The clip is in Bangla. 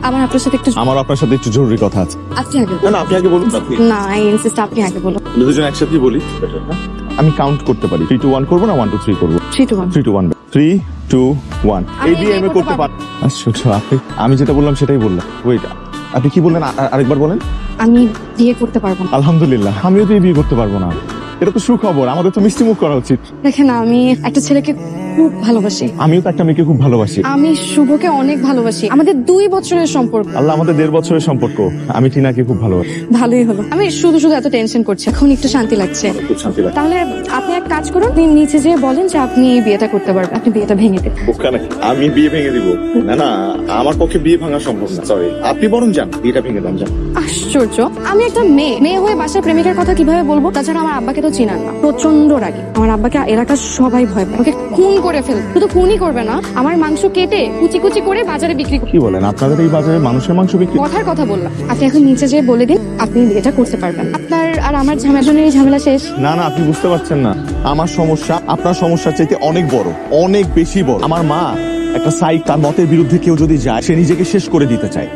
আমার আপনার সাথে একটু আমার আপনার সাথে একটু জরুরি কথা আছে। আপনি আগে না আপনি আগে বলুন। আপনি না আই ইনসিস্ট আপনি আগে বলুন। দুজন একসাথেই বলি। আমি কাউন্ট করতে পারি 3 2 1 করবো না 1 2 3 করবো? 3 2 1 3 2 1 3 2 1 এই দিয়ে আমি করতে পারি। আচ্ছা আপনি আমি যেটা বললাম সেটাই বললাম। ওয়েট আপনি কি বললেন আরেকবার বলেন। আমি বিয়ে করতে পারবো না। আলহামদুলিল্লাহ আমিও তো এই বিয়ে করতে পারবো না। এটা তো সুখবর, আমাদের তো মিষ্টি মুখ করা উচিত। দেখেন আমি একটা ছেলেকে খুব ভালোবাসি। আমিও তো একটা মেয়েকে খুব ভালোবাসি। আমি শুভকে অনেক ভালোবাসি। আমাদের 2 বছরের সম্পর্ক। আল্লাহ আমাদের 1.5 বছরের সম্পর্ক। আমি টিনাকে খুব ভালোবাসি। ভালোই হলো। আমি শুধু এত টেনশন করছি, এখন একটু শান্তি লাগছে। খুব শান্তি লাগে। তাহলে আপনি এক কাজ করুন, আপনি নিচে যেয়ে বলেন যে আপনি এই বিয়েটা করতে পারবেন, আপনি বিয়েটা ভেঙে দেন। বোকা নাকি? আমি বিয়ে ভেঙে দিব? না না, আমার পক্ষে বিয়ে ভাঙা সম্ভব না। সরি, আপনি বরং যান, বিয়েটা ভেঙে দেন। যান। আশ্চর্য, আমি একটা মেয়ে হয়ে বাসার প্রেমিকের কথা কিভাবে বলবো? তাছাড়া আমার আব্বাকে তো চিনান না, প্রচন্ড রাগী। আমার আব্বাকে এলাকার সবাই ভয় পায়, ওকে খুন করে ফেলবে। শুধু খুনই করবে না, আমার মাংস কেটে কুচি কুচি করে বাজারে বিক্রি করবে। কি বলেন? আপনাদের এই বাজারে মানুষের মাংস বিক্রি? কথার কথা বললাম। আপনি এখন নিচে যেয়ে বলে দিন আপনি বিয়েটা করতে পারবেন। আপনার আর আমার ঝামেলার ঝামেলা শেষ। না না, আপনি বুঝতে পারছেন না। আমার সমস্যা আপনার সমস্যার চাইতে অনেক বড়, অনেক বেশি বড়। আমার মা একটা সাইড, তার মতের বিরুদ্ধে কেউ যদি যায় সে নিজেকে শেষ করে দিতে চায়।